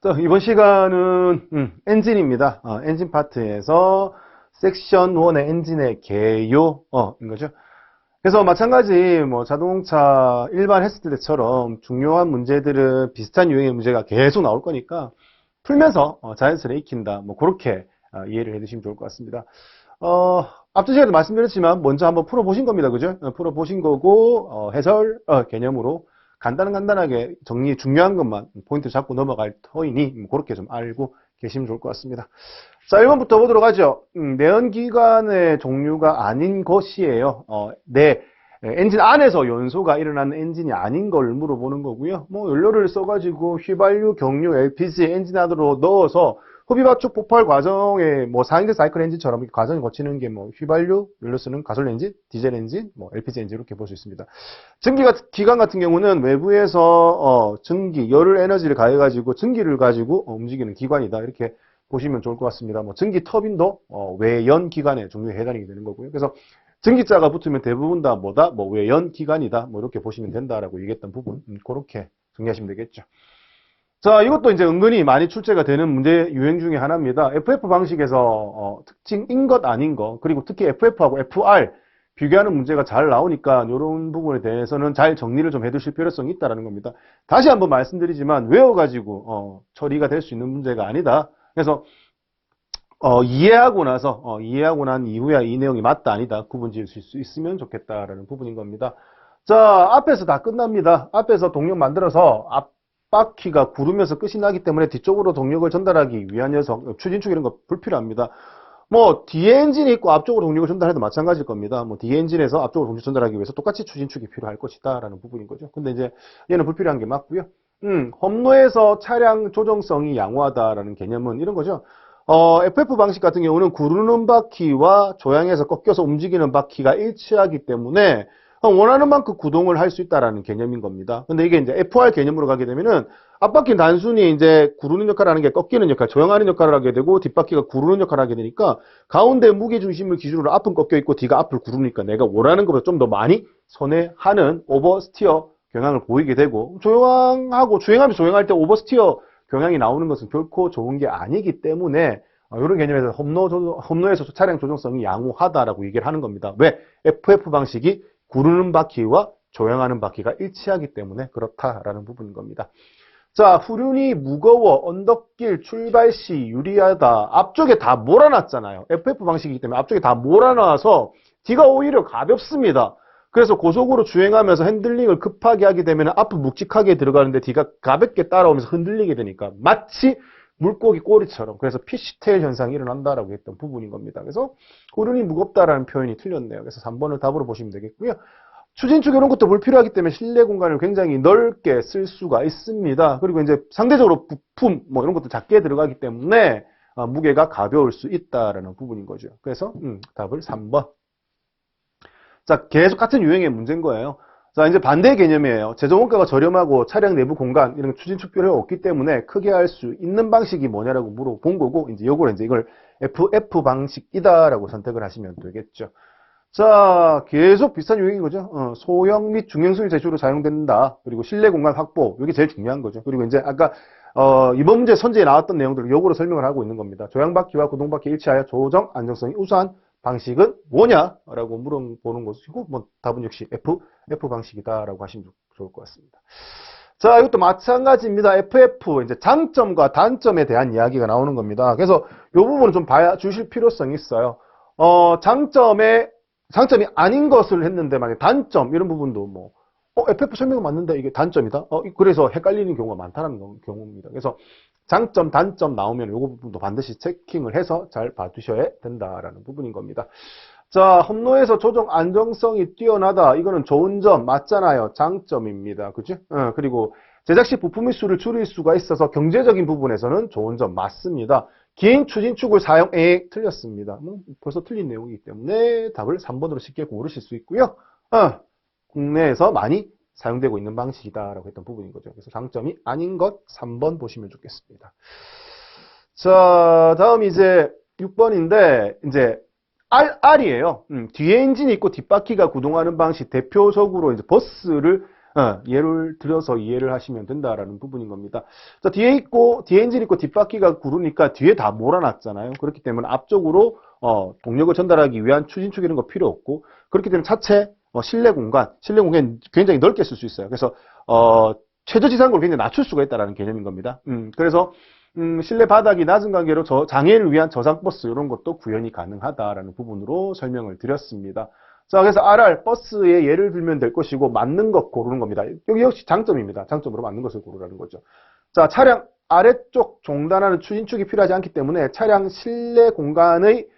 자, 이번 시간은 엔진입니다. 엔진 파트에서 섹션 1의 엔진의 개요 인 거죠. 그래서 마찬가지 뭐 자동차 일반 했을 때처럼 중요한 문제들은 비슷한 유형의 문제가 계속 나올 거니까 풀면서 자연스레 익힌다. 뭐 그렇게 이해를 해주시면 좋을 것 같습니다. 앞전 시간에 말씀드렸지만 먼저 한번 풀어보신 겁니다. 그죠? 풀어보신 거고 해설 개념으로 간단하게 정리 중요한 것만 포인트 잡고 넘어갈 터이니 뭐 그렇게 좀 알고 계시면 좋을 것 같습니다. 자, 1번부터 보도록 하죠. 내연기관의 종류가 아닌 것이에요. 엔진 안에서 연소가 일어나는 엔진이 아닌 걸 물어보는 거고요. 뭐 연료를 써가지고 휘발유, 경유, LPG 엔진 안으로 넣어서 흡입압축 폭발 과정에 뭐 4인승 사이클 엔진처럼 과정을 거치는 게 뭐 휘발유, 연료 쓰는 가솔린 엔진, 디젤 엔진, 뭐 LPG 엔진 이렇게 볼 수 있습니다. 전기 기관 같은 경우는 외부에서 전기, 열을 에너지를 가해가지고 전기를 가지고 움직이는 기관이다. 이렇게 보시면 좋을 것 같습니다. 뭐 전기 터빈도 외연 기관의 종류에 해당이 되는 거고요. 그래서 전기자가 붙으면 대부분 다 뭐다? 뭐 외연 기관이다. 뭐 이렇게 보시면 된다라고 얘기했던 부분 그렇게 정리하시면 되겠죠. 자, 이것도 이제 은근히 많이 출제가 되는 문제 유형 중에 하나입니다. FF 방식에서 특징인 것 아닌 것, 그리고 특히 FF하고 FR 비교하는 문제가 잘 나오니까 이런 부분에 대해서는 잘 정리를 좀 해두실 필요성이 있다는 겁니다. 다시 한번 말씀드리지만 외워가지고 처리가 될 수 있는 문제가 아니다. 그래서 이해하고 난 이후에 이 내용이 맞다 아니다 구분 지을 수 있으면 좋겠다라는 부분인 겁니다. 자, 앞에서 다 끝납니다. 앞에서 동력 만들어서 앞바퀴가 구르면서 끝이 나기 때문에 뒤쪽으로 동력을 전달하기 위한 녀석, 추진축 이런 거 불필요합니다. 뭐 뒤에 엔진이 있고 앞쪽으로 동력을 전달해도 마찬가지일 겁니다. 뭐 뒤에 엔진에서 앞쪽으로 동력 전달하기 위해서 똑같이 추진축이 필요할 것이다라는 부분인 거죠. 근데 이제 얘는 불필요한 게 맞고요. 험로에서 차량 조정성이 양호하다라는 개념은 이런 거죠. FF 방식 같은 경우는 구르는 바퀴와 조향해서 꺾여서 움직이는 바퀴가 일치하기 때문에 원하는 만큼 구동을 할 수 있다라는 개념인 겁니다. 근데 이게 이제 FR 개념으로 가게 되면은 앞바퀴는 단순히 이제 구르는 역할을 하는 게 꺾이는 역할, 조향하는 역할을 하게 되고 뒷바퀴가 구르는 역할을 하게 되니까 가운데 무게 중심을 기준으로 앞은 꺾여 있고 뒤가 앞을 구르니까 내가 원하는 것보다 좀 더 많이 선회하는 오버스티어 경향을 보이게 되고 주행하면서 조향할 때 오버스티어 경향이 나오는 것은 결코 좋은 게 아니기 때문에 이런 개념에서 험로에서 차량 조정성이 양호하다라고 얘기를 하는 겁니다. 왜? FF 방식이 구르는 바퀴와 조향하는 바퀴가 일치하기 때문에 그렇다라는 부분인 겁니다. 자, 후륜이 무거워 언덕길 출발 시 유리하다. 앞쪽에 다 몰아놨잖아요. FF 방식이기 때문에 앞쪽에 다 몰아놔서 뒤가 오히려 가볍습니다. 그래서 고속으로 주행하면서 핸들링을 급하게 하게 되면 앞은 묵직하게 들어가는데 뒤가 가볍게 따라오면서 흔들리게 되니까 마치 물고기 꼬리처럼 그래서 피쉬테일 현상이 일어난다라고 했던 부분인 겁니다. 그래서 후륜이 무겁다라는 표현이 틀렸네요. 그래서 3번을 답으로 보시면 되겠고요. 추진축 이런 것도 불필요하기 때문에 실내 공간을 굉장히 넓게 쓸 수가 있습니다. 그리고 이제 상대적으로 부품 뭐 이런 것도 작게 들어가기 때문에 무게가 가벼울 수 있다라는 부분인 거죠. 그래서 답을 3번. 자, 계속 같은 유형의 문제인 거예요. 자, 이제 반대 개념이에요. 제조원가가 저렴하고 차량 내부 공간 이런 추진축 필요가 없기 때문에 크게 할 수 있는 방식이 뭐냐라고 물어본 거고 이제 이걸 FF 방식이다라고 선택을 하시면 되겠죠. 자, 계속 비슷한 유형인 거죠. 소형 및 중형수일 제조로 사용된다. 그리고 실내 공간 확보. 이게 제일 중요한 거죠. 그리고 이제 아까 이번 문제 선제에 나왔던 내용들을 역으로 설명을 하고 있는 겁니다. 조향바퀴와 구동바퀴 일치하여 조정 안정성이 우수한 방식은 뭐냐라고 물어보는 것이고 뭐 답은 역시 F 방식이다라고 하시면 좋을 것 같습니다. 자, 이것도 마찬가지입니다. FF 이제 장점과 단점에 대한 이야기가 나오는 겁니다. 그래서 이 부분은 좀 주실 필요성이 있어요. 장점이 아닌 것을 했는데 만약 단점 이런 부분도 뭐 FF 설명은 맞는데 이게 단점이다. 그래서 헷갈리는 경우가 많다는 경우입니다. 그래서 장점, 단점 나오면 이 부분도 반드시 체킹을 해서 잘 봐두셔야 된다라는 부분인 겁니다. 자, 험로에서 조정 안정성이 뛰어나다. 이거는 좋은 점 맞잖아요. 장점입니다. 그죠? 그리고 제작 시 부품의 수를 줄일 수가 있어서 경제적인 부분에서는 좋은 점 맞습니다. 긴 추진축을 사용해 틀렸습니다. 벌써 틀린 내용이기 때문에 답을 3번으로 쉽게 고르실 수 있고요. 국내에서 많이 사용되고 있는 방식이다라고 했던 부분인 거죠. 그래서 장점이 아닌 것 3번 보시면 좋겠습니다. 자, 다음 이제 6번인데 이제 R이에요. 뒤에 엔진이 있고 뒷바퀴가 구동하는 방식 대표적으로 이제 버스를 예를 들어서 이해를 하시면 된다라는 부분인 겁니다. 자, 뒤에 엔진 있고 뒷바퀴가 구르니까 뒤에 다 몰아놨잖아요. 그렇기 때문에 앞쪽으로 동력을 전달하기 위한 추진축 이런 거 필요 없고, 그렇기 때문에 차체 실내 공간이 굉장히 넓게 쓸 수 있어요. 그래서 최저 지상고를 굉장히 낮출 수가 있다는 개념인 겁니다. 그래서 실내 바닥이 낮은 관계로 장애인을 위한 저상버스 이런 것도 구현이 가능하다라는 부분으로 설명을 드렸습니다. 자, 그래서 RR 버스의 예를 들면 될 것이고 맞는 것 고르는 겁니다. 여기 역시 장점입니다. 장점으로 맞는 것을 고르라는 거죠. 자, 차량 아래쪽 종단하는 추진축이 필요하지 않기 때문에 차량 실내 공간의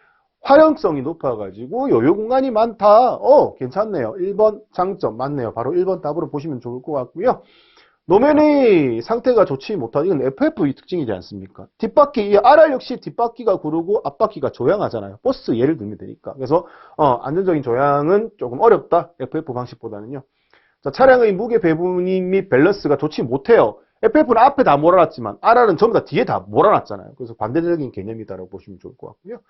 활용성이 높아가지고 여유 공간이 많다. 괜찮네요. 1번 장점 맞네요. 바로 1번 답으로 보시면 좋을 것 같고요. 노면의 상태가 좋지 못한, 이건 FF의 특징이지 않습니까? 뒷바퀴, RR 역시 뒷바퀴가 구르고 앞바퀴가 조향하잖아요. 버스 예를 들면 되니까. 그래서 안전적인 조향은 조금 어렵다. FF 방식보다는요. 자, 차량의 무게 배분 및 밸런스가 좋지 못해요. FF는 앞에 다 몰아놨지만 RR은 전부 다 뒤에 다 몰아놨잖아요. 그래서 반대적인 개념이다라고 보시면 좋을 것 같고요.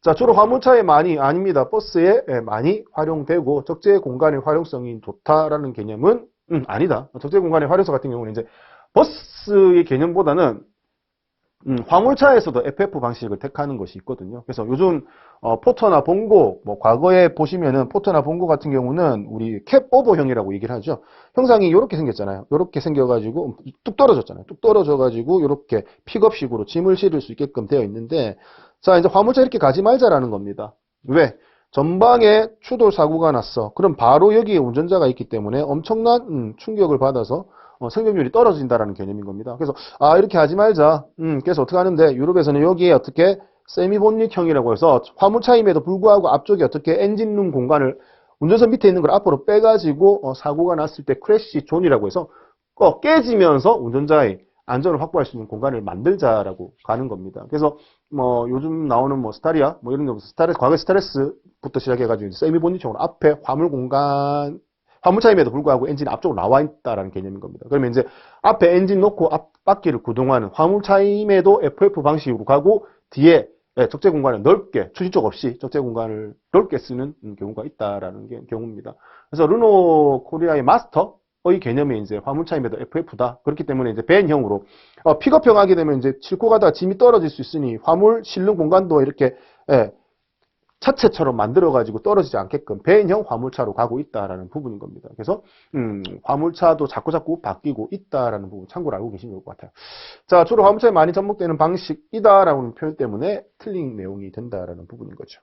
자, 주로 화물차에 아닙니다. 버스에 많이 활용되고 적재 공간의 활용성이 좋다라는 개념은 아니다. 적재 공간의 활용성 같은 경우는 이제 버스의 개념보다는 화물차에서도 FF 방식을 택하는 것이 있거든요. 그래서 요즘 포터나 봉고, 과거에 보시면은 포터나 봉고 같은 경우는 우리 캡 오버형이라고 얘기를 하죠. 형상이 이렇게 생겼잖아요. 이렇게 생겨가지고 뚝 떨어졌잖아요. 뚝 떨어져가지고 이렇게 픽업식으로 짐을 실을 수 있게끔 되어 있는데, 자, 이제 화물차 이렇게 가지 말자라는 겁니다. 왜? 전방에 추돌 사고가 났어. 그럼 바로 여기에 운전자가 있기 때문에 엄청난 충격을 받아서 생존율이 떨어진다라는 개념인 겁니다. 그래서 이렇게 하지 말자. 그래서 어떻게 하는데, 유럽에서는 여기에 어떻게 세미본닛형이라고 해서 화물차임에도 불구하고 앞쪽에 어떻게 엔진룸 공간을 운전석 밑에 있는 걸 앞으로 빼가지고 사고가 났을 때 크래시 존이라고 해서 깨지면서 운전자의 안전을 확보할 수 있는 공간을 만들자라고 가는 겁니다. 그래서 요즘 나오는 스타리아 이런 거 과거 스타레스부터 시작해가지고 세미본닛형으로 앞에 화물차임에도 불구하고 엔진이 앞쪽으로 나와 있다라는 개념인 겁니다. 그러면 이제 앞에 엔진 놓고 앞바퀴를 구동하는 화물차임에도 FF 방식으로 가고 뒤에 적재 공간을 넓게, 추진쪽 없이 적재 공간을 넓게 쓰는 경우가 있다라는 게 경우입니다. 그래서 르노 코리아의 마스터의 개념이 이제 화물차임에도 FF다. 그렇기 때문에 이제 밴형으로 픽업형 하게 되면 이제 싣고 가다가 짐이 떨어질 수 있으니 화물 실는 공간도 이렇게 차체처럼 만들어가지고 떨어지지 않게끔 밴형 화물차로 가고 있다라는 부분인 겁니다. 그래서 화물차도 자꾸 바뀌고 있다라는 부분 참고로 알고 계시면 좋을 것 같아요. 자, 주로 화물차에 많이 접목되는 방식이다라는 표현 때문에 틀린 내용이 된다라는 부분인 거죠.